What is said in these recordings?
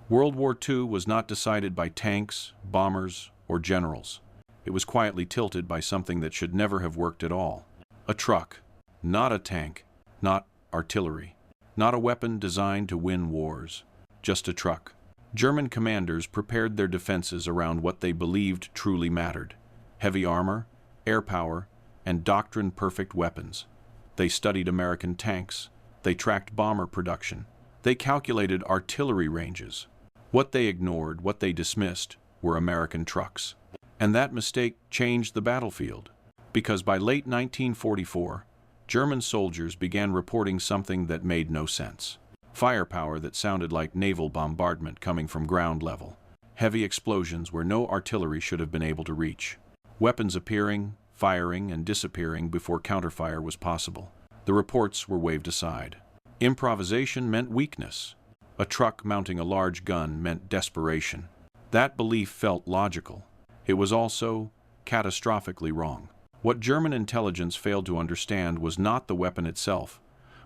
World War II was not decided by tanks, bombers, or generals. It was quietly tilted by something that should never have worked at all. A truck, not a tank, not artillery, not a weapon designed to win wars, just a truck. German commanders prepared their defenses around what they believed truly mattered: heavy armor, air power, and doctrine-perfect weapons. They studied American tanks. They tracked bomber production. They calculated artillery ranges. What they ignored, what they dismissed, were American trucks. And that mistake changed the battlefield, because by late 1944, German soldiers began reporting something that made no sense. Firepower that sounded like naval bombardment coming from ground level. Heavy explosions where no artillery should have been able to reach. Weapons appearing, firing, and disappearing before counterfire was possible. The reports were waved aside. Improvisation meant weakness. A truck mounting a large gun meant desperation. That belief felt logical. It was also catastrophically wrong. What German intelligence failed to understand was not the weapon itself,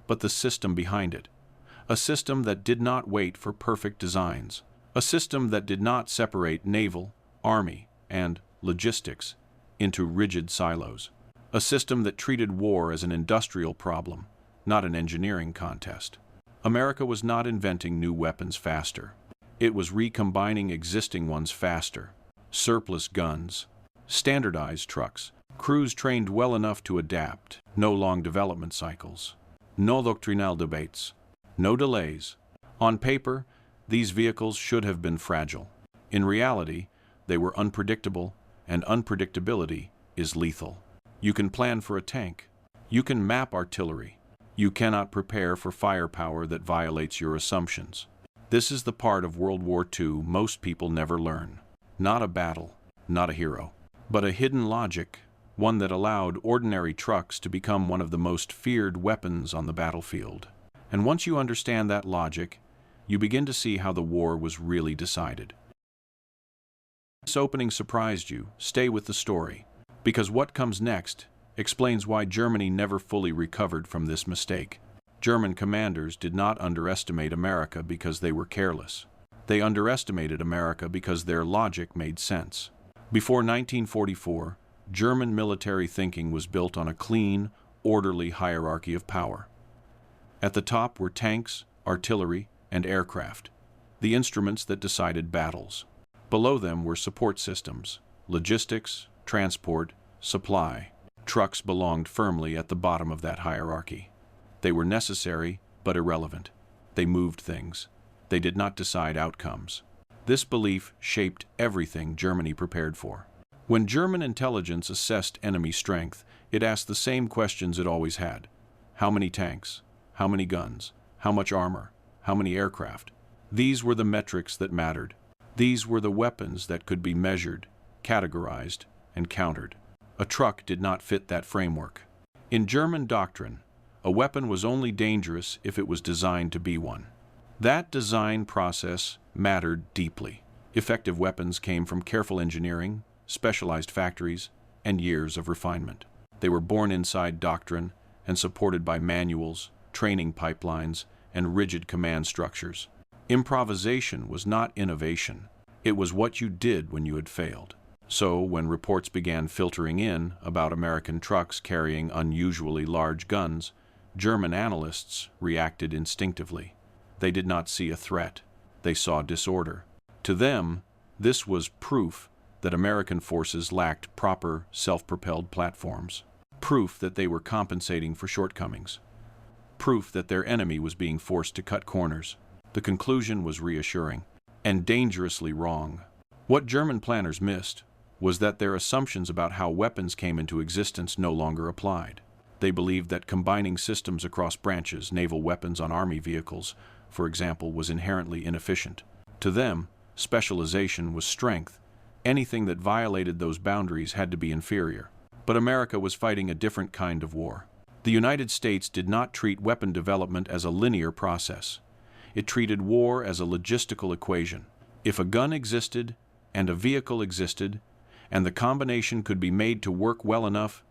but the system behind it. A system that did not wait for perfect designs. A system that did not separate naval, army, and logistics into rigid silos. A system that treated war as an industrial problem, not an engineering contest. America was not inventing new weapons faster. It was recombining existing ones faster. Surplus guns, standardized trucks, crews trained well enough to adapt, no long development cycles, no doctrinal debates, no delays. On paper, these vehicles should have been fragile. In reality, they were unpredictable, and unpredictability is lethal. You can plan for a tank. You can map artillery. You cannot prepare for firepower that violates your assumptions. This is the part of World War II most people never learn. Not a battle, not a hero, but a hidden logic, one that allowed ordinary trucks to become one of the most feared weapons on the battlefield. And once you understand that logic, you begin to see how the war was really decided. If this opening surprised you, stay with the story, because what comes next explains why Germany never fully recovered from this mistake. German commanders did not underestimate America because they were careless. They underestimated America because their logic made sense. Before 1944, German military thinking was built on a clean, orderly hierarchy of power. At the top were tanks, artillery, and aircraft, the instruments that decided battles. Below them were support systems, logistics, transport, supply. Trucks belonged firmly at the bottom of that hierarchy. They were necessary, but irrelevant. They moved things. They did not decide outcomes. This belief shaped everything Germany prepared for. When German intelligence assessed enemy strength, it asked the same questions it always had. How many tanks? How many guns? How much armor? How many aircraft? These were the metrics that mattered. These were the weapons that could be measured, categorized, and countered. A truck did not fit that framework. In German doctrine, a weapon was only dangerous if it was designed to be one. That design process mattered deeply. Effective weapons came from careful engineering, specialized factories, and years of refinement. They were born inside doctrine and supported by manuals, training pipelines, and rigid command structures. Improvisation was not innovation. It was what you did when you had failed. So, when reports began filtering in about American trucks carrying unusually large guns, German analysts reacted instinctively. They did not see a threat. They saw disorder. To them, this was proof that American forces lacked proper self-propelled platforms. Proof that they were compensating for shortcomings. Proof that their enemy was being forced to cut corners. The conclusion was reassuring and dangerously wrong. What German planners missed was that their assumptions about how weapons came into existence no longer applied. They believed that combining systems across branches, naval weapons on army vehicles, for example, was inherently inefficient. To them, specialization was strength. Anything that violated those boundaries had to be inferior. But America was fighting a different kind of war. The United States did not treat weapon development as a linear process. It treated war as a logistical equation. If a gun existed, and a vehicle existed, and the combination could be made to work well enough,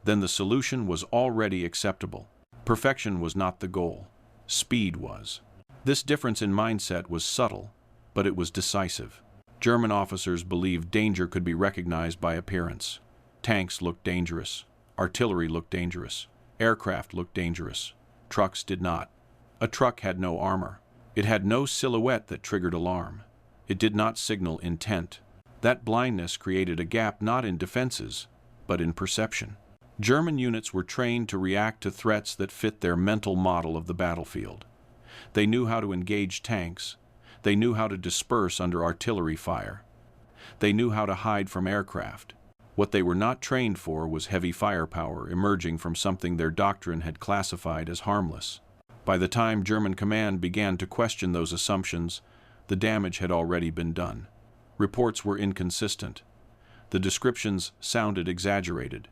then the solution was already acceptable. Perfection was not the goal. Speed was. This difference in mindset was subtle, but it was decisive. German officers believed danger could be recognized by appearance. Tanks looked dangerous. Artillery looked dangerous. Aircraft looked dangerous. Trucks did not. A truck had no armor. It had no silhouette that triggered alarm. It did not signal intent. That blindness created a gap not in defenses, but in perception. German units were trained to react to threats that fit their mental model of the battlefield. They knew how to engage tanks. They knew how to disperse under artillery fire. They knew how to hide from aircraft. What they were not trained for was heavy firepower emerging from something their doctrine had classified as harmless. By the time German command began to question those assumptions, the damage had already been done. Reports were inconsistent. The descriptions sounded exaggerated.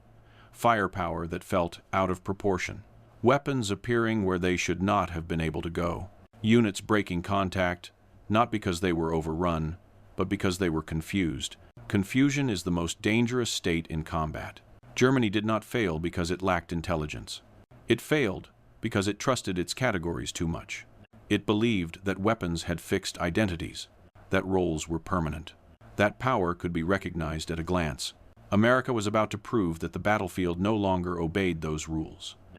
Firepower that felt out of proportion. Weapons appearing where they should not have been able to go. Units breaking contact, not because they were overrun, but because they were confused. Confusion is the most dangerous state in combat. Germany did not fail because it lacked intelligence. It failed because it trusted its categories too much. It believed that weapons had fixed identities, that roles were permanent, that power could be recognized at a glance. America was about to prove that the battlefield no longer obeyed those rules. On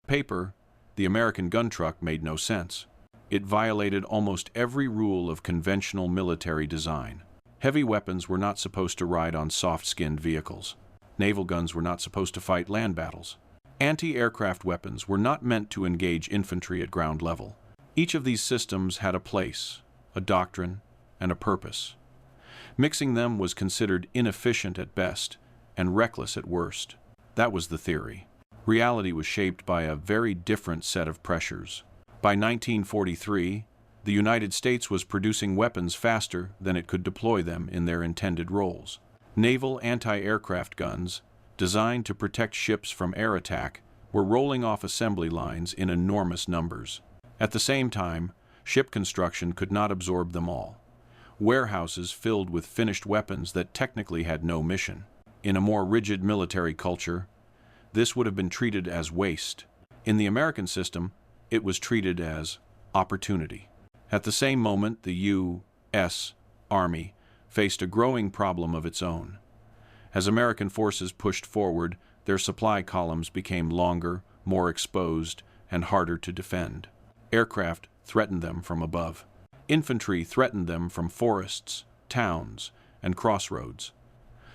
paper, the American gun truck made no sense. It violated almost every rule of conventional military design. Heavy weapons were not supposed to ride on soft-skinned vehicles. Naval guns were not supposed to fight land battles. Anti-aircraft weapons were not meant to engage infantry at ground level. Each of these systems had a place, a doctrine, and a purpose. Mixing them was considered inefficient at best and reckless at worst. That was the theory. Reality was shaped by a very different set of pressures. By 1943, the United States was producing weapons faster than it could deploy them in their intended roles. Naval anti-aircraft guns, designed to protect ships from air attack, were rolling off assembly lines in enormous numbers. At the same time, ship construction could not absorb them all. Warehouses filled with finished weapons that technically had no mission. In a more rigid military culture, this would have been treated as waste. In the American system, it was treated as opportunity. At the same moment, the U.S. Army faced a growing problem of its own. As American forces pushed forward, their supply columns became longer, more exposed, and harder to defend. Aircraft threatened them from above. Infantry threatened them from forests, towns, and crossroads.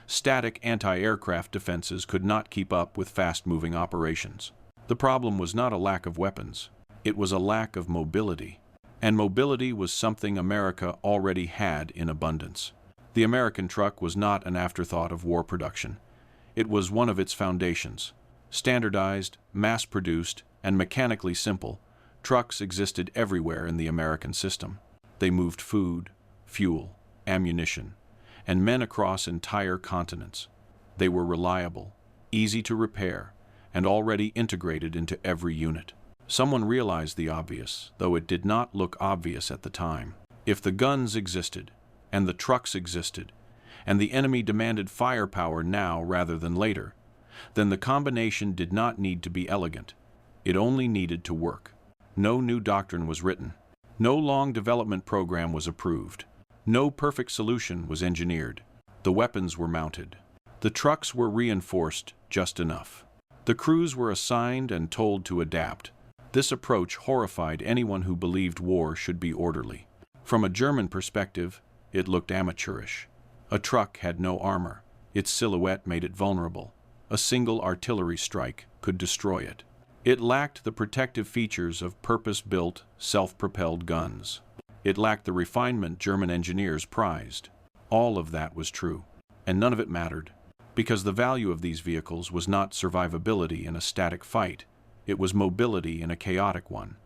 Static anti-aircraft defenses could not keep up with fast-moving operations. The problem was not a lack of weapons. It was a lack of mobility. And mobility was something America already had in abundance. The American truck was not an afterthought of war production. It was one of its foundations. Standardized, mass-produced, and mechanically simple, trucks existed everywhere in the American system. They moved food, fuel, ammunition, and men across entire continents. They were reliable, easy to repair, and already integrated into every unit. Someone realized the obvious, though it did not look obvious at the time. If the guns existed, and the trucks existed, and the enemy demanded firepower now rather than later, then the combination did not need to be elegant. It only needed to work. No new doctrine was written. No long development program was approved. No perfect solution was engineered. The weapons were mounted. The trucks were reinforced just enough. The crews were assigned and told to adapt. This approach horrified anyone who believed war should be orderly. From a German perspective, it looked amateurish. A truck had no armor. Its silhouette made it vulnerable. A single artillery strike could destroy it. It lacked the protective features of purpose-built, self-propelled guns. It lacked the refinement German engineers prized. All of that was true, and none of it mattered, because the value of these vehicles was not survivability in a static fight. It was mobility in a chaotic one.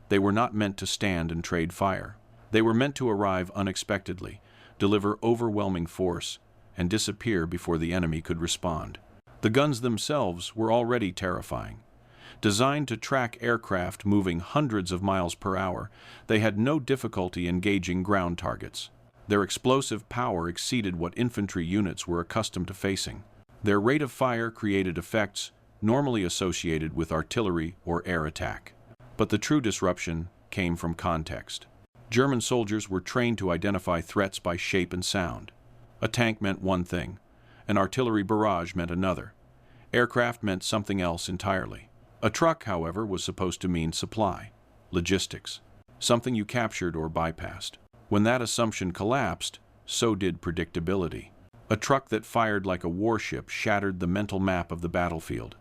They were not meant to stand and trade fire. They were meant to arrive unexpectedly, deliver overwhelming force, and disappear before the enemy could respond. The guns themselves were already terrifying. Designed to track aircraft moving hundreds of miles per hour, they had no difficulty engaging ground targets. Their explosive power exceeded what infantry units were accustomed to facing. Their rate of fire created effects normally associated with artillery or air attack. But the true disruption came from context. German soldiers were trained to identify threats by shape and sound. A tank meant one thing, an artillery barrage meant another. Aircraft meant something else entirely. A truck, however, was supposed to mean supply, logistics, something you captured or bypassed. When that assumption collapsed, so did predictability. A truck that fired like a warship shattered the mental map of the battlefield.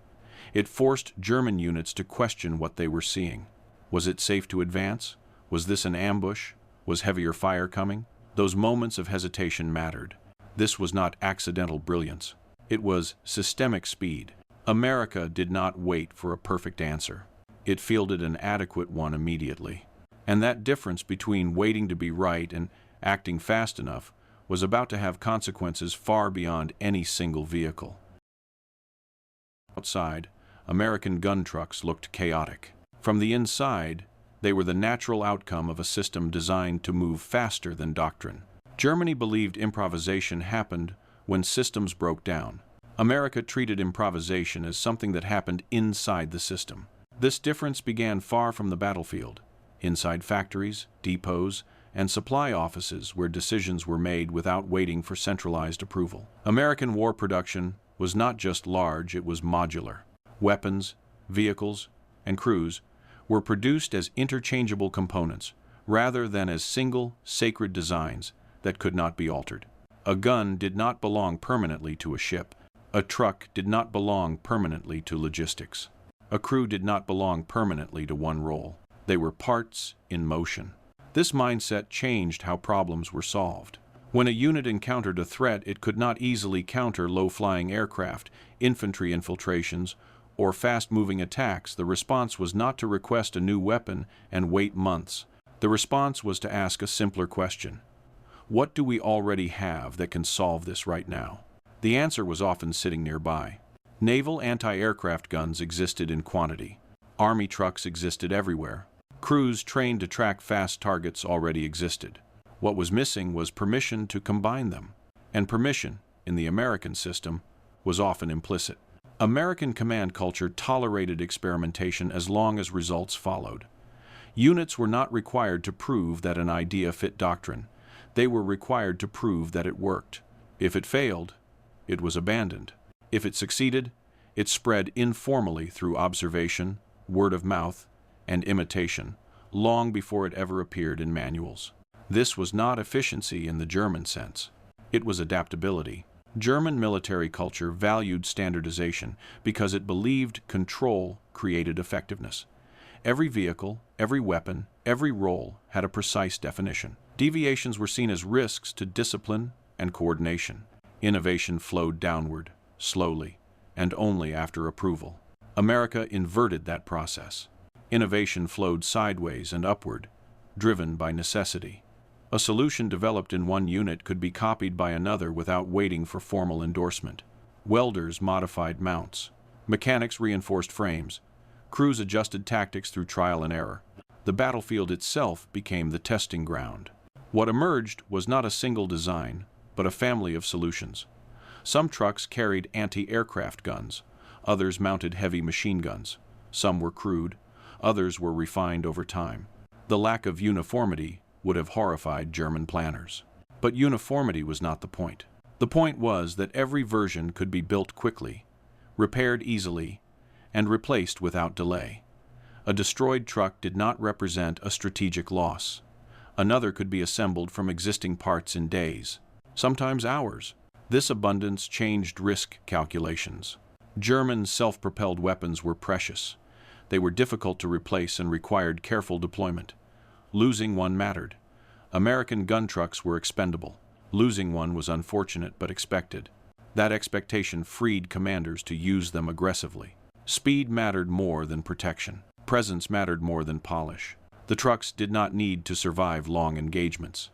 It forced German units to question what they were seeing. Was it safe to advance? Was this an ambush? Was heavier fire coming? Those moments of hesitation mattered. This was not accidental brilliance. It was systemic speed. America did not wait for a perfect answer. It fielded an adequate one immediately. And that difference between waiting to be right and acting fast enough was about to have consequences far beyond any single vehicle. Outside, American gun trucks looked chaotic. From the inside, they were the natural outcome of a system designed to move faster than doctrine. Germany believed improvisation happened when systems broke down. America treated improvisation as something that happened inside the system. This difference began far from the battlefield, inside factories, depots, and supply offices where decisions were made without waiting for centralized approval. American war production was not just large, it was modular. Weapons, vehicles, and crews were produced as interchangeable components rather than as single, sacred designs that could not be altered. A gun did not belong permanently to a ship. A truck did not belong permanently to logistics. A crew did not belong permanently to one role. They were parts in motion. This mindset changed how problems were solved. When a unit encountered a threat, it could not easily counter low-flying aircraft, infantry infiltrations, or fast-moving attacks. The response was not to request a new weapon and wait months. The response was to ask a simpler question. What do we already have that can solve this right now? The answer was often sitting nearby. Naval anti-aircraft guns existed in quantity. Army trucks existed everywhere. Crews trained to track fast targets already existed. What was missing was permission to combine them. And permission, in the American system, was often implicit. American command culture tolerated experimentation as long as results followed. Units were not required to prove that an idea fit doctrine. They were required to prove that it worked. If it failed, it was abandoned. If it succeeded, it spread informally through observation, word of mouth, and imitation, long before it ever appeared in manuals. This was not efficiency in the German sense. It was adaptability. German military culture valued standardization because it believed control created effectiveness. Every vehicle, every weapon, every role had a precise definition. Deviations were seen as risks to discipline and coordination. Innovation flowed downward, slowly, and only after approval. America inverted that process. Innovation flowed sideways and upward, driven by necessity. A solution developed in one unit could be copied by another without waiting for formal endorsement. Welders modified mounts. Mechanics reinforced frames. Crews adjusted tactics through trial and error. The battlefield itself became the testing ground. What emerged was not a single design, but a family of solutions. Some trucks carried anti-aircraft guns. Others mounted heavy machine guns. Some were crude. Others were refined over time. The lack of uniformity would have horrified German planners. But uniformity was not the point. The point was that every version could be built quickly, repaired easily, and replaced without delay. A destroyed truck did not represent a strategic loss. Another could be assembled from existing parts in days, sometimes hours. This abundance changed risk calculations. German self-propelled weapons were precious. They were difficult to replace and required careful deployment. Losing one mattered. American gun trucks were expendable. Losing one was unfortunate but expected. That expectation freed commanders to use them aggressively. Speed mattered more than protection. Presence mattered more than polish. The trucks did not need to survive long engagements.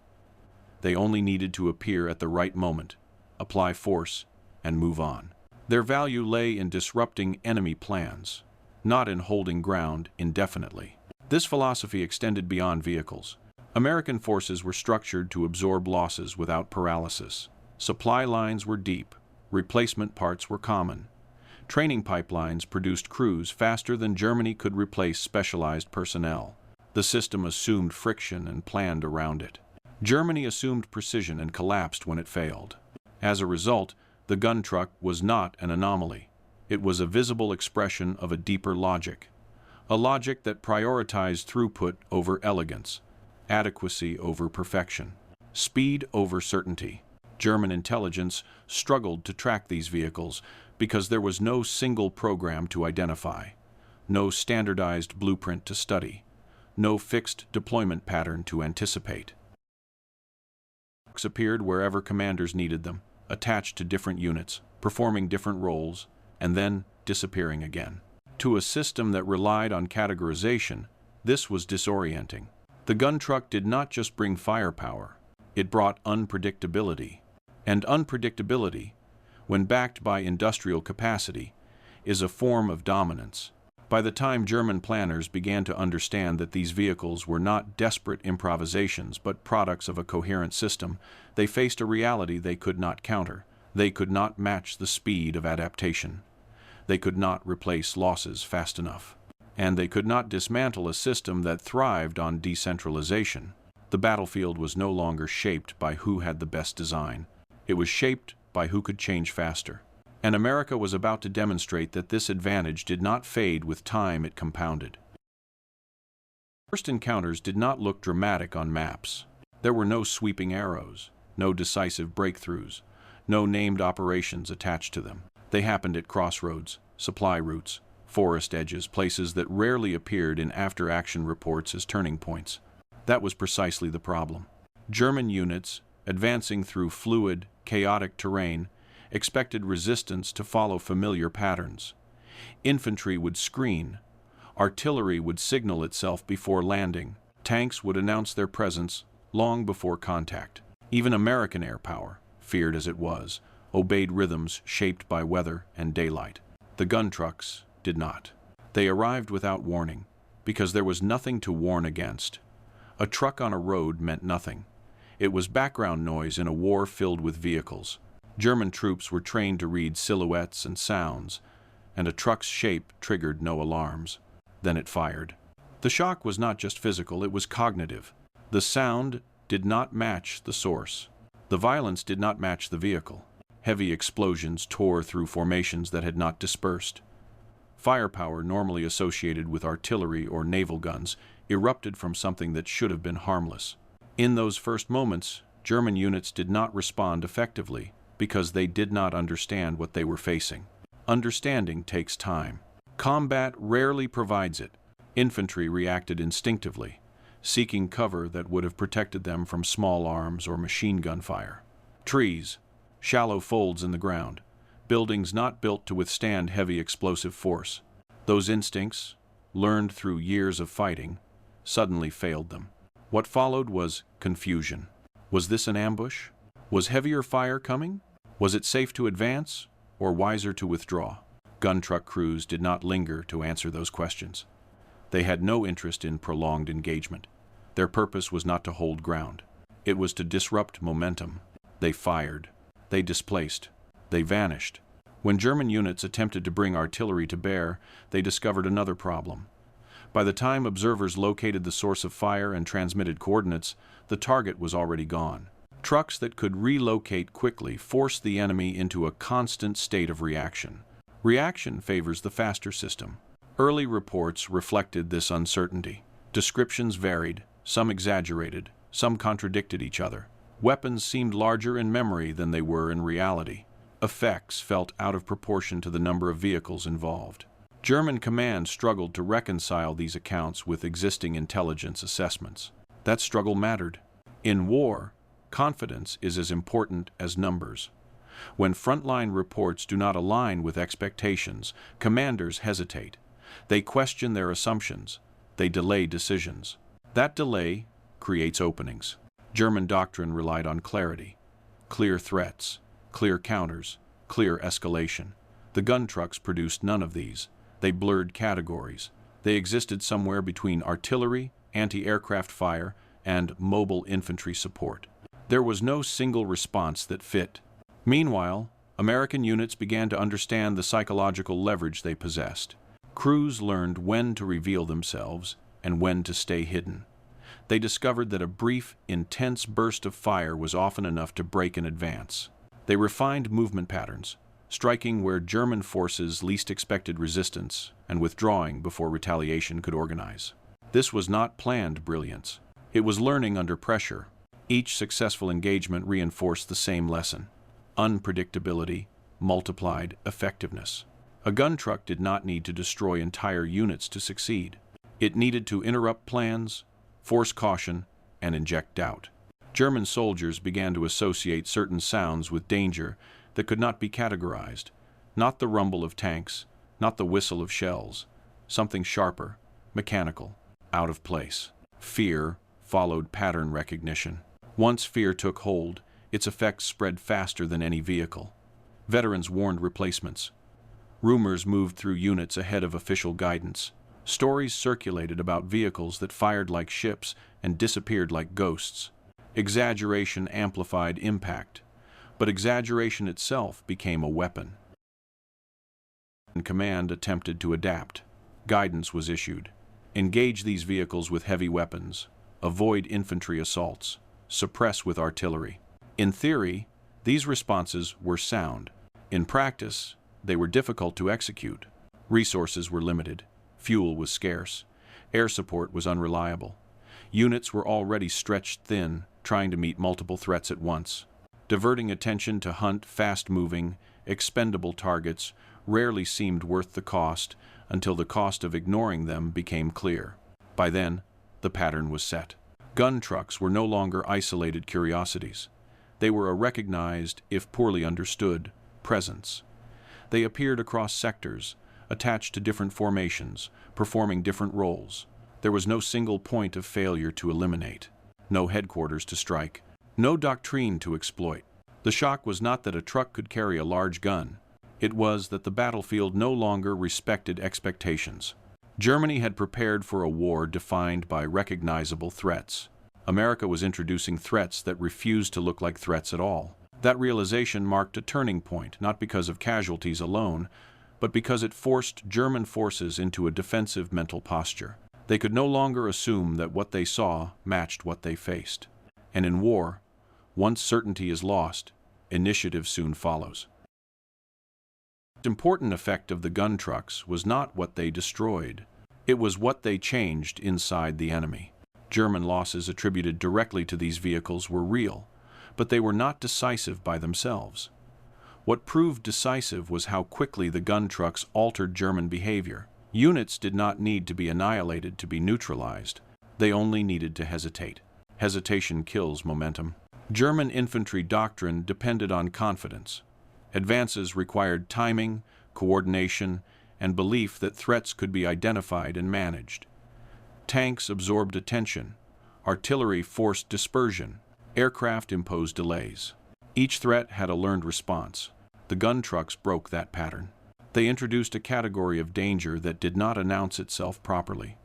They only needed to appear at the right moment, apply force, and move on. Their value lay in disrupting enemy plans, not in holding ground indefinitely. This philosophy extended beyond vehicles. American forces were structured to absorb losses without paralysis. Supply lines were deep. Replacement parts were common. Training pipelines produced crews faster than Germany could replace specialized personnel. The system assumed friction and planned around it. Germany assumed precision and collapsed when it failed. As a result, the gun truck was not an anomaly. It was a visible expression of a deeper logic. A logic that prioritized throughput over elegance, adequacy over perfection, speed over certainty. German intelligence struggled to track these vehicles because there was no single program to identify, no standardized blueprint to study, no fixed deployment pattern to anticipate. Trucks appeared wherever commanders needed them, attached to different units, performing different roles, and then disappearing again. To a system that relied on categorization, this was disorienting. The gun truck did not just bring firepower, it brought unpredictability. And unpredictability, when backed by industrial capacity, is a form of dominance. By the time German planners began to understand that these vehicles were not desperate improvisations but products of a coherent system, they faced a reality they could not counter. They could not match the speed of adaptation. They could not replace losses fast enough. And they could not dismantle a system that thrived on decentralization. The battlefield was no longer shaped by who had the best design. It was shaped by who could change faster. And America was about to demonstrate that this advantage did not fade with time, it compounded. First encounters did not look dramatic on maps. There were no sweeping arrows, no decisive breakthroughs, no named operations attached to them. They happened at crossroads, supply routes, forest edges, places that rarely appeared in after-action reports as turning points. That was precisely the problem. German units, advancing through fluid, chaotic terrain, expected resistance to follow familiar patterns. Infantry would screen, artillery would signal itself before landing, tanks would announce their presence long before contact. Even American air power, feared as it was, obeyed rhythms shaped by weather and daylight. The gun trucks did not. They arrived without warning, because there was nothing to warn against. A truck on a road meant nothing. It was background noise in a war filled with vehicles. German troops were trained to read silhouettes and sounds, and a truck's shape triggered no alarms. Then it fired. The shock was not just physical, it was cognitive. The sound did not match the source. The violence did not match the vehicle. Heavy explosions tore through formations that had not dispersed. Firepower, normally associated with artillery or naval guns, erupted from something that should have been harmless. In those first moments, German units did not respond effectively because they did not understand what they were facing. Understanding takes time. Combat rarely provides it. Infantry reacted instinctively, seeking cover that would have protected them from small arms or machine gun fire. Trees, shallow folds in the ground, buildings not built to withstand heavy explosive force. Those instincts, learned through years of fighting, suddenly failed them. What followed was confusion. Was this an ambush? Was heavier fire coming? Was it safe to advance, or wiser to withdraw? Gun truck crews did not linger to answer those questions. They had no interest in prolonged engagement. Their purpose was not to hold ground. It was to disrupt momentum. They fired. They displaced. They vanished. When German units attempted to bring artillery to bear, they discovered another problem. By the time observers located the source of fire and transmitted coordinates, the target was already gone. Trucks that could relocate quickly forced the enemy into a constant state of reaction. Reaction favors the faster system. Early reports reflected this uncertainty. Descriptions varied, some exaggerated, some contradicted each other. Weapons seemed larger in memory than they were in reality. Effects felt out of proportion to the number of vehicles involved. German command struggled to reconcile these accounts with existing intelligence assessments. That struggle mattered. In war, confidence is as important as numbers. When frontline reports do not align with expectations, commanders hesitate. They question their assumptions. They delay decisions. That delay creates openings. German doctrine relied on clarity, clear threats, clear counters, clear escalation. The gun trucks produced none of these. They blurred categories. They existed somewhere between artillery, anti-aircraft fire, and mobile infantry support. There was no single response that fit. Meanwhile, American units began to understand the psychological leverage they possessed. Crews learned when to reveal themselves and when to stay hidden. They discovered that a brief, intense burst of fire was often enough to break an advance. They refined movement patterns, striking where German forces least expected resistance and withdrawing before retaliation could organize. This was not planned brilliance. It was learning under pressure. Each successful engagement reinforced the same lesson: unpredictability multiplied effectiveness. A gun truck did not need to destroy entire units to succeed. It needed to interrupt plans, force caution, and inject doubt. German soldiers began to associate certain sounds with danger that could not be categorized. Not the rumble of tanks, not the whistle of shells. Something sharper, mechanical, out of place. Fear followed pattern recognition. Once fear took hold, its effects spread faster than any vehicle. Veterans warned replacements. Rumors moved through units ahead of official guidance. Stories circulated about vehicles that fired like ships and disappeared like ghosts. Exaggeration amplified impact, but exaggeration itself became a weapon. Command attempted to adapt. Guidance was issued. Engage these vehicles with heavy weapons. Avoid infantry assaults. Suppress with artillery. In theory, these responses were sound. In practice, they were difficult to execute. Resources were limited. Fuel was scarce. Air support was unreliable. Units were already stretched thin, trying to meet multiple threats at once. Diverting attention to hunt fast-moving, expendable targets rarely seemed worth the cost until the cost of ignoring them became clear. By then, the pattern was set. Gun trucks were no longer isolated curiosities. They were a recognized, if poorly understood, presence. They appeared across sectors, attached to different formations, performing different roles. There was no single point of failure to eliminate, no headquarters to strike, no doctrine to exploit. The shock was not that a truck could carry a large gun. It was that the battlefield no longer respected expectations. Germany had prepared for a war defined by recognizable threats. America was introducing threats that refused to look like threats at all. That realization marked a turning point, not because of casualties alone, but because it forced German forces into a defensive mental posture. They could no longer assume that what they saw matched what they faced. And in war, once certainty is lost, initiative soon follows. The important effect of the gun trucks was not what they destroyed. It was what they changed inside the enemy. German losses attributed directly to these vehicles were real, but they were not decisive by themselves. What proved decisive was how quickly the gun trucks altered German behavior. Units did not need to be annihilated to be neutralized. They only needed to hesitate. Hesitation kills momentum. German infantry doctrine depended on confidence. Advances required timing, coordination, and belief that threats could be identified and managed. Tanks absorbed attention. Artillery forced dispersion. Aircraft imposed delays. Each threat had a learned response. The gun trucks broke that pattern. They introduced a category of danger that did not announce itself properly.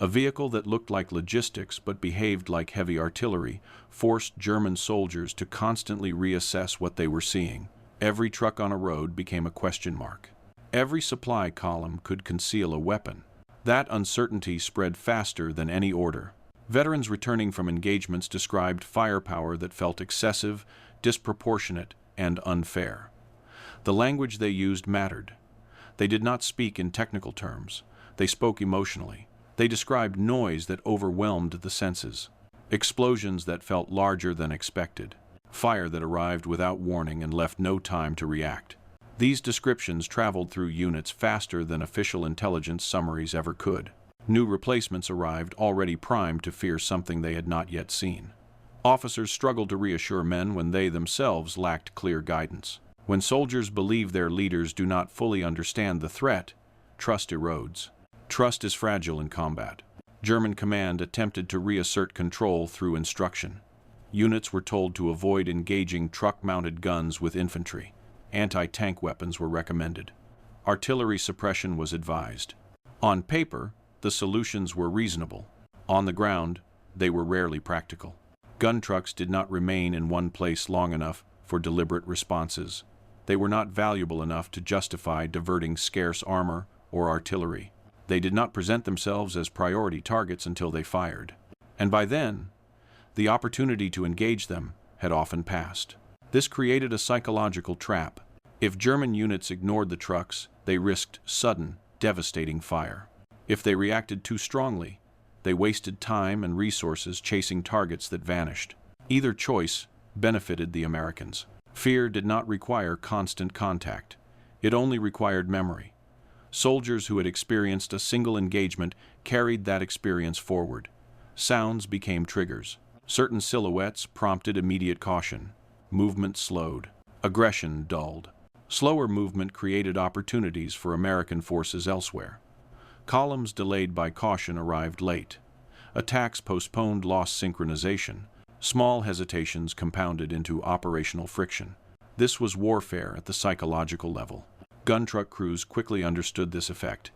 A vehicle that looked like logistics but behaved like heavy artillery forced German soldiers to constantly reassess what they were seeing. Every truck on a road became a question mark. Every supply column could conceal a weapon. That uncertainty spread faster than any order. Veterans returning from engagements described firepower that felt excessive, disproportionate, and unfair. The language they used mattered. They did not speak in technical terms. They spoke emotionally. They described noise that overwhelmed the senses, explosions that felt larger than expected, fire that arrived without warning and left no time to react. These descriptions traveled through units faster than official intelligence summaries ever could. New replacements arrived already primed to fear something they had not yet seen. Officers struggled to reassure men when they themselves lacked clear guidance. When soldiers believe their leaders do not fully understand the threat, trust erodes. Trust is fragile in combat. German command attempted to reassert control through instruction. Units were told to avoid engaging truck-mounted guns with infantry. Anti-tank weapons were recommended. Artillery suppression was advised. On paper, the solutions were reasonable. On the ground, they were rarely practical. Gun trucks did not remain in one place long enough for deliberate responses. They were not valuable enough to justify diverting scarce armor or artillery. They did not present themselves as priority targets until they fired. And by then, the opportunity to engage them had often passed. This created a psychological trap. If German units ignored the trucks, they risked sudden, devastating fire. If they reacted too strongly, they wasted time and resources chasing targets that vanished. Either choice benefited the Americans. Fear did not require constant contact. It only required memory. Soldiers who had experienced a single engagement carried that experience forward. Sounds became triggers. Certain silhouettes prompted immediate caution. Movement slowed. Aggression dulled. Slower movement created opportunities for American forces elsewhere. Columns delayed by caution arrived late. Attacks postponed lost synchronization. Small hesitations compounded into operational friction. This was warfare at the psychological level. Gun truck crews quickly understood this effect,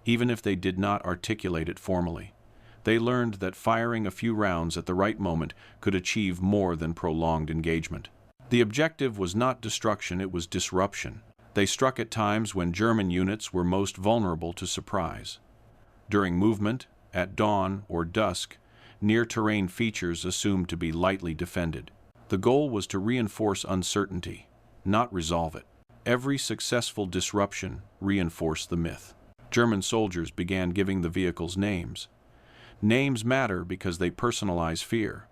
even if they did not articulate it formally. They learned that firing a few rounds at the right moment could achieve more than prolonged engagement. The objective was not destruction, it was disruption. They struck at times when German units were most vulnerable to surprise. During movement, at dawn or dusk, near-terrain features assumed to be lightly defended. The goal was to reinforce uncertainty, not resolve it. Every successful disruption reinforced the myth. German soldiers began giving the vehicles names. Names matter because they personalize fear.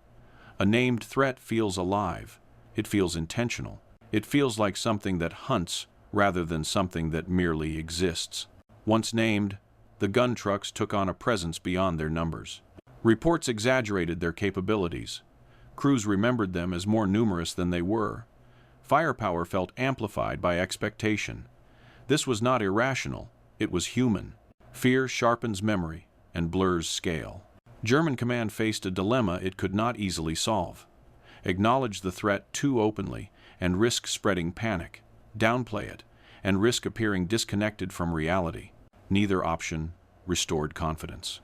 A named threat feels alive. It feels intentional. It feels like something that hunts rather than something that merely exists. Once named, the gun trucks took on a presence beyond their numbers. Reports exaggerated their capabilities. Crews remembered them as more numerous than they were. Firepower felt amplified by expectation. This was not irrational, it was human. Fear sharpens memory and blurs scale. German command faced a dilemma it could not easily solve. Acknowledge the threat too openly and risk spreading panic. Downplay it and risk appearing disconnected from reality. Neither option restored confidence.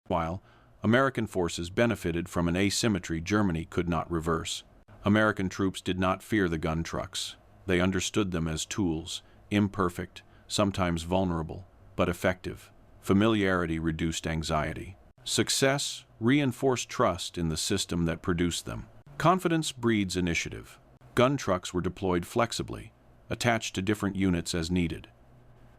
While American forces benefited from an asymmetry Germany could not reverse. American troops did not fear the gun trucks. They understood them as tools, imperfect, sometimes vulnerable, but effective. Familiarity reduced anxiety. Success reinforced trust in the system that produced them. Confidence breeds initiative. Gun trucks were deployed flexibly, attached to different units as needed.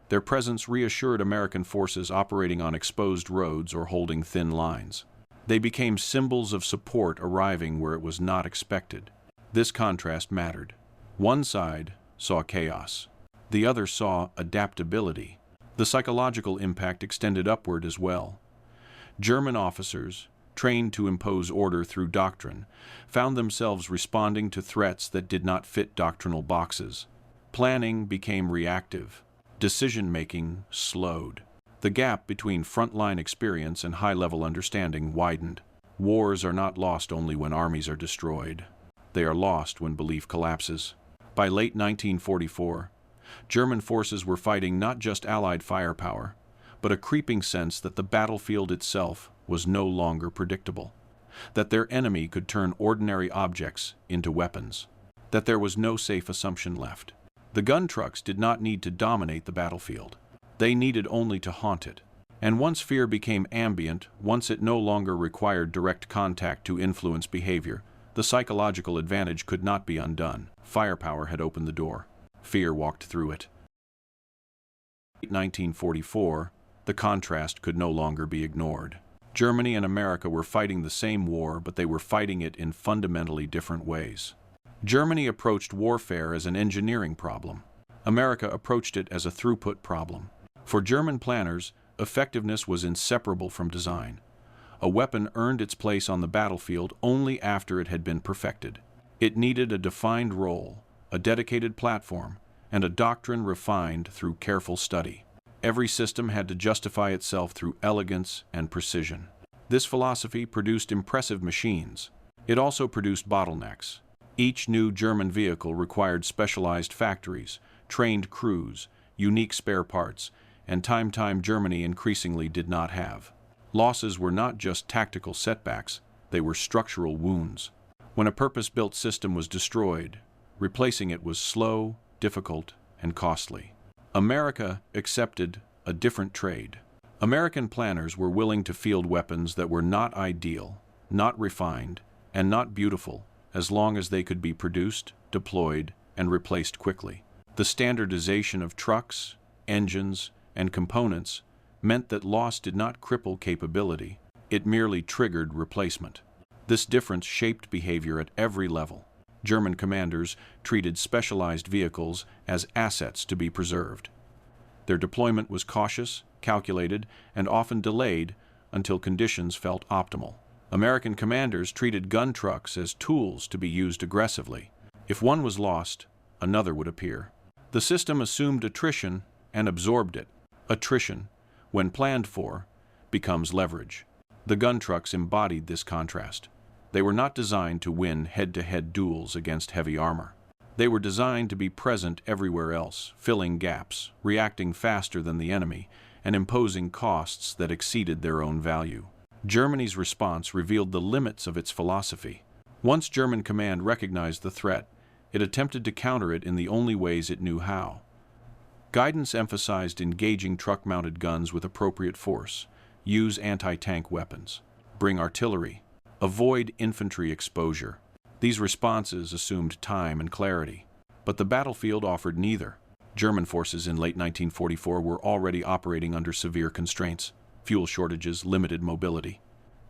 Their presence reassured American forces operating on exposed roads or holding thin lines. They became symbols of support arriving where it was not expected. This contrast mattered. One side saw chaos. The other saw adaptability. The psychological impact extended upward as well. German officers, trained to impose order through doctrine, found themselves responding to threats that did not fit doctrinal boxes. Planning became reactive. Decision-making slowed. The gap between frontline experience and high-level understanding widened. Wars are not lost only when armies are destroyed. They are lost when belief collapses. By late 1944, German forces were fighting not just Allied firepower, but a creeping sense that the battlefield itself was no longer predictable, that their enemy could turn ordinary objects into weapons, that there was no safe assumption left. The gun trucks did not need to dominate the battlefield. They needed only to haunt it. And once fear became ambient, once it no longer required direct contact to influence behavior, the psychological advantage could not be undone. Firepower had opened the door. Fear walked through it. In 1944, the contrast could no longer be ignored. Germany and America were fighting the same war, but they were fighting it in fundamentally different ways. Germany approached warfare as an engineering problem. America approached it as a throughput problem. For German planners, effectiveness was inseparable from design. A weapon earned its place on the battlefield only after it had been perfected. It needed a defined role, a dedicated platform, and a doctrine refined through careful study. Every system had to justify itself through elegance and precision. This philosophy produced impressive machines. It also produced bottlenecks. Each new German vehicle required specialized factories, trained crews, unique spare parts, and time Germany increasingly did not have. Losses were not just tactical setbacks, they were structural wounds. When a purpose-built system was destroyed, replacing it was slow, difficult, and costly. America accepted a different trade. American planners were willing to field weapons that were not ideal, not refined, and not beautiful, as long as they could be produced, deployed, and replaced quickly. The standardization of trucks, engines, and components meant that loss did not cripple capability, it merely triggered replacement. This difference shaped behavior at every level. German commanders treated specialized vehicles as assets to be preserved. Their deployment was cautious, calculated, and often delayed until conditions felt optimal. American commanders treated gun trucks as tools to be used aggressively. If one was lost, another would appear. The system assumed attrition and absorbed it. Attrition, when planned for, becomes leverage. The gun trucks embodied this contrast. They were not designed to win head-to-head duels against heavy armor. They were designed to be present everywhere else, filling gaps, reacting faster than the enemy, and imposing costs that exceeded their own value. Germany's response revealed the limits of its philosophy. Once German command recognized the threat, it attempted to counter it in the only ways it knew how. Guidance emphasized engaging truck-mounted guns with appropriate force, use anti-tank weapons, bring artillery, avoid infantry exposure. These responses assumed time and clarity, but the battlefield offered neither. German forces in late 1944 were already operating under severe constraints. Fuel shortages limited mobility.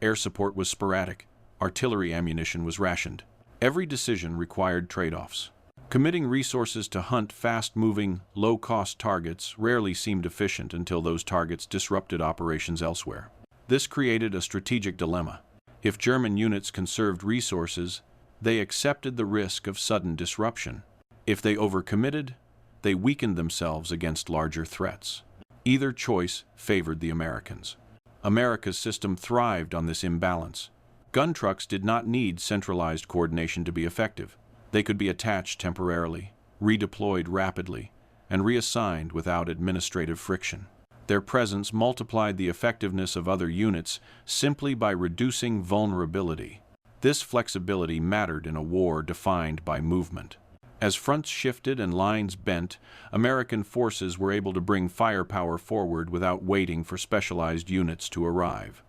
Air support was sporadic. Artillery ammunition was rationed. Every decision required trade-offs. Committing resources to hunt fast-moving, low-cost targets rarely seemed efficient until those targets disrupted operations elsewhere. This created a strategic dilemma. If German units conserved resources, they accepted the risk of sudden disruption. If they overcommitted, they weakened themselves against larger threats. Either choice favored the Americans. America's system thrived on this imbalance. Gun trucks did not need centralized coordination to be effective. They could be attached temporarily, redeployed rapidly, and reassigned without administrative friction. Their presence multiplied the effectiveness of other units simply by reducing vulnerability. This flexibility mattered in a war defined by movement. As fronts shifted and lines bent, American forces were able to bring firepower forward without waiting for specialized units to arrive.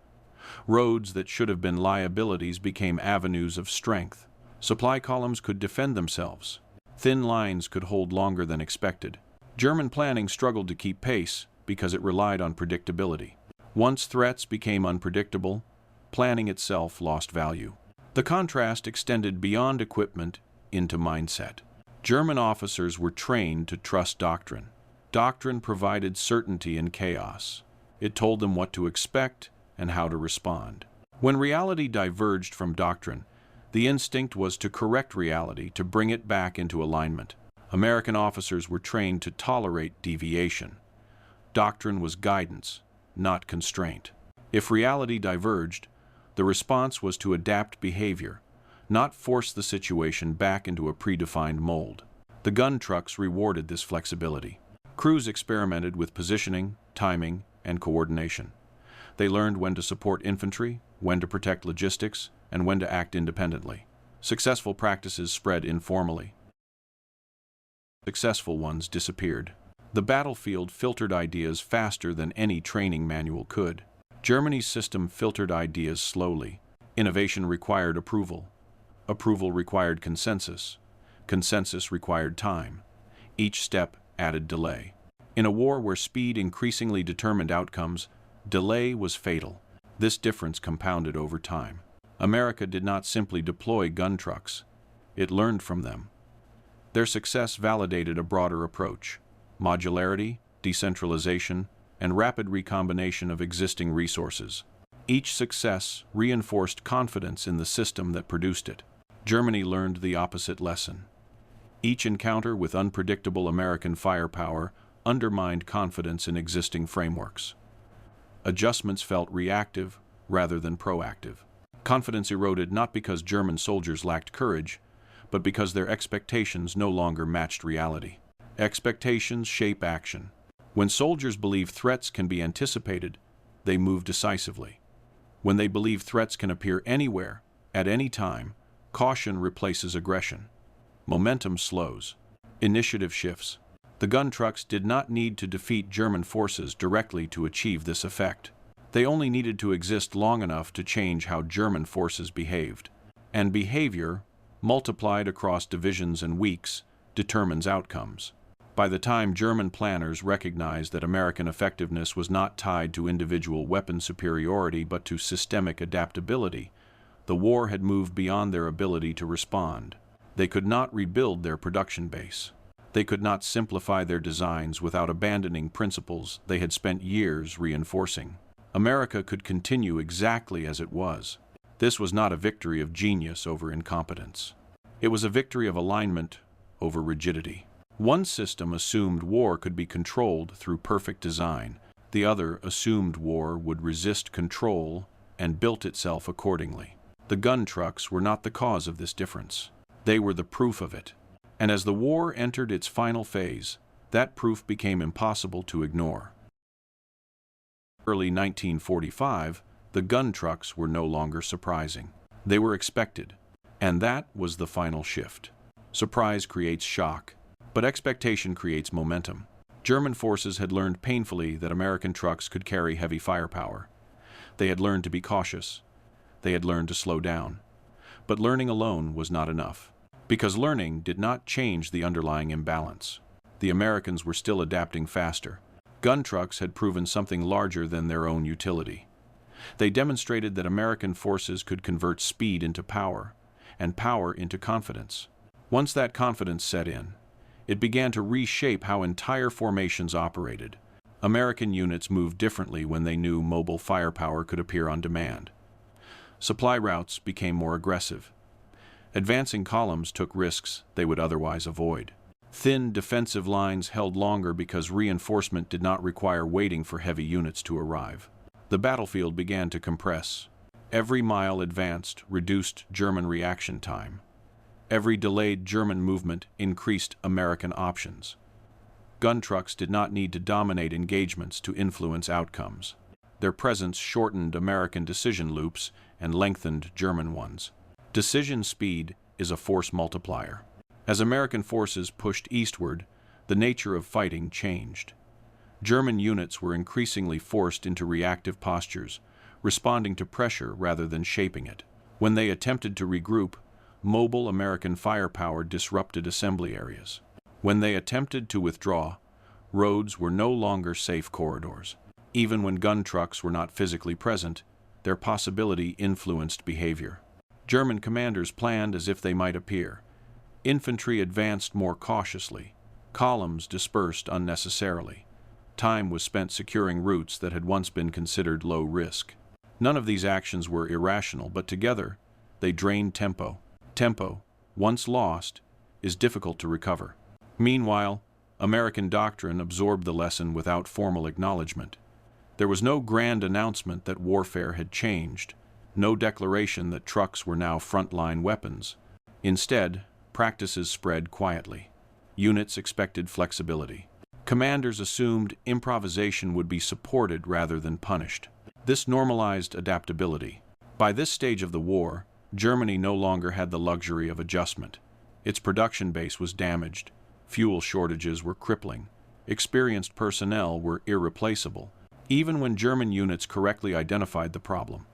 Roads that should have been liabilities became avenues of strength. Supply columns could defend themselves. Thin lines could hold longer than expected. German planning struggled to keep pace because it relied on predictability. Once threats became unpredictable, planning itself lost value. The contrast extended beyond equipment into mindset. German officers were trained to trust doctrine. Doctrine provided certainty in chaos. It told them what to expect and how to respond. When reality diverged from doctrine, the instinct was to correct reality, to bring it back into alignment. American officers were trained to tolerate deviation. Doctrine was guidance, not constraint. If reality diverged, the response was to adapt behavior, not force the situation back into a predefined mold. The gun trucks rewarded this flexibility. Crews experimented with positioning, timing, and coordination. They learned when to support infantry, when to protect logistics, and when to act independently. Successful practices spread informally. Successful ones disappeared. The battlefield filtered ideas faster than any training manual could. Germany's system filtered ideas slowly. Innovation required approval. Approval required consensus. Consensus required time. Each step added delay. In a war where speed increasingly determined outcomes, delay was fatal. This difference compounded over time. America did not simply deploy gun trucks. It learned from them. Their success validated a broader approach: modularity, decentralization, and rapid recombination of existing resources. Each success reinforced confidence in the system that produced it. Germany learned the opposite lesson. Each encounter with unpredictable American firepower undermined confidence in existing frameworks. Adjustments felt reactive rather than proactive. Confidence eroded not because German soldiers lacked courage, but because their expectations no longer matched reality. Expectations shape action. When soldiers believe threats can be anticipated, they move decisively. When they believe threats can appear anywhere, at any time, caution replaces aggression. Momentum slows. Initiative shifts. The gun trucks did not need to defeat German forces directly to achieve this effect. They only needed to exist long enough to change how German forces behaved. And behavior, multiplied across divisions and weeks, determines outcomes. By the time German planners recognized that American effectiveness was not tied to individual weapon superiority but to systemic adaptability, the war had moved beyond their ability to respond. They could not rebuild their production base. They could not simplify their designs without abandoning principles they had spent years reinforcing. America could continue exactly as it was. This was not a victory of genius over incompetence. It was a victory of alignment over rigidity. One system assumed war could be controlled through perfect design. The other assumed war would resist control and built itself accordingly. The gun trucks were not the cause of this difference. They were the proof of it. And as the war entered its final phase, that proof became impossible to ignore. Early 1945, the gun trucks were no longer surprising. They were expected. And that was the final shift. Surprise creates shock, but expectation creates momentum. German forces had learned painfully that American trucks could carry heavy firepower. They had learned to be cautious. They had learned to slow down. But learning alone was not enough, because learning did not change the underlying imbalance. The Americans were still adapting faster. Gun trucks had proven something larger than their own utility. They demonstrated that American forces could convert speed into power, and power into confidence. Once that confidence set in, it began to reshape how entire formations operated. American units moved differently when they knew mobile firepower could appear on demand. Supply routes became more aggressive. Advancing columns took risks they would otherwise avoid. Thin defensive lines held longer because reinforcement did not require waiting for heavy units to arrive. The battlefield began to compress. Every mile advanced reduced German reaction time. Every delayed German movement increased American options. Gun trucks did not need to dominate engagements to influence outcomes. Their presence shortened American decision loops and lengthened German ones. Decision speed is a force multiplier. As American forces pushed eastward, the nature of fighting changed. German units were increasingly forced into reactive postures, responding to pressure rather than shaping it. When they attempted to regroup, mobile American firepower disrupted assembly areas. When they attempted to withdraw, roads were no longer safe corridors. Even when gun trucks were not physically present, their possibility influenced behavior. German commanders planned as if they might appear. Infantry advanced more cautiously. Columns dispersed unnecessarily. Time was spent securing routes that had once been considered low risk. None of these actions were irrational, but together, they drained tempo. Tempo, once lost, is difficult to recover. Meanwhile, American doctrine absorbed the lesson without formal acknowledgement. There was no grand announcement that warfare had changed, no declaration that trucks were now frontline weapons. Instead, practices spread quietly. Units expected flexibility. Commanders assumed improvisation would be supported rather than punished. This normalized adaptability. By this stage of the war, Germany no longer had the luxury of adjustment. Its production base was damaged. Fuel shortages were crippling. Experienced personnel were irreplaceable. Even when German units correctly identified the problem,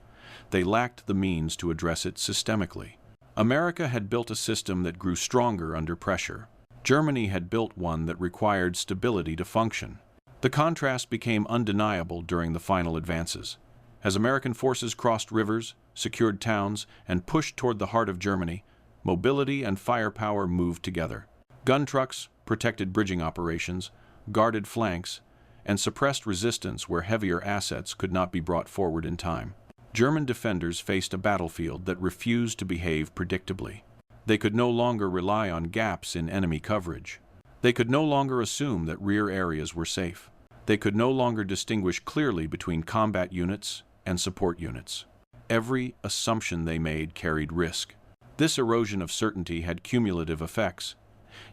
they lacked the means to address it systemically. America had built a system that grew stronger under pressure. Germany had built one that required stability to function. The contrast became undeniable during the final advances. As American forces crossed rivers, secured towns, and pushed toward the heart of Germany, mobility and firepower moved together. Gun trucks protected bridging operations, guarded flanks, and suppressed resistance where heavier assets could not be brought forward in time. German defenders faced a battlefield that refused to behave predictably. They could no longer rely on gaps in enemy coverage. They could no longer assume that rear areas were safe. They could no longer distinguish clearly between combat units and support units. Every assumption they made carried risk. This erosion of certainty had cumulative effects.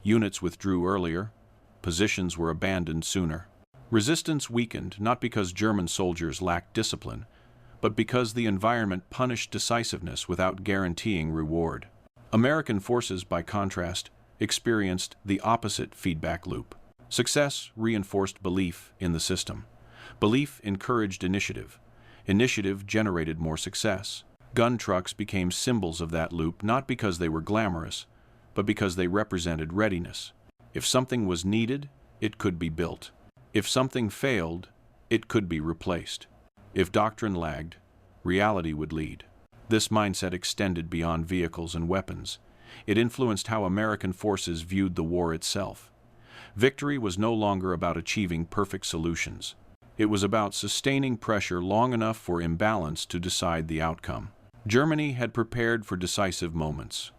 Units withdrew earlier. Positions were abandoned sooner. Resistance weakened not because German soldiers lacked discipline, but because the environment punished decisiveness without guaranteeing reward. American forces, by contrast, experienced the opposite feedback loop. Success reinforced belief in the system. Belief encouraged initiative. Initiative generated more success. Gun trucks became symbols of that loop not because they were glamorous, but because they represented readiness. If something was needed, it could be built. If something failed, it could be replaced. If doctrine lagged, reality would lead. This mindset extended beyond vehicles and weapons. It influenced how American forces viewed the war itself. Victory was no longer about achieving perfect solutions. It was about sustaining pressure long enough for imbalance to decide the outcome. Germany had prepared for decisive moments.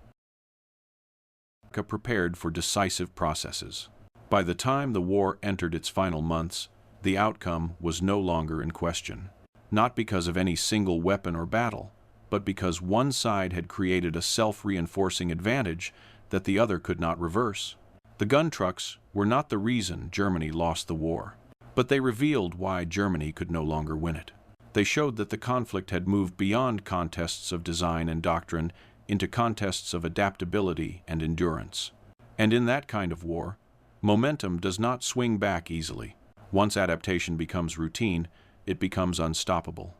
America prepared for decisive processes. By the time the war entered its final months, the outcome was no longer in question. Not because of any single weapon or battle, but because one side had created a self-reinforcing advantage that the other could not reverse. The gun trucks were not the reason Germany lost the war, but they revealed why Germany could no longer win it. They showed that the conflict had moved beyond contests of design and doctrine into contests of adaptability and endurance. And in that kind of war, momentum does not swing back easily. Once adaptation becomes routine, it becomes unstoppable.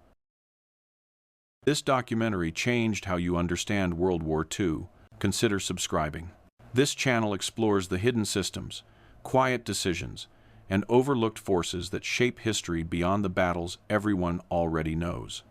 This documentary changed how you understand World War II. Consider subscribing. This channel explores the hidden systems, quiet decisions, and overlooked forces that shape history beyond the battles everyone already knows.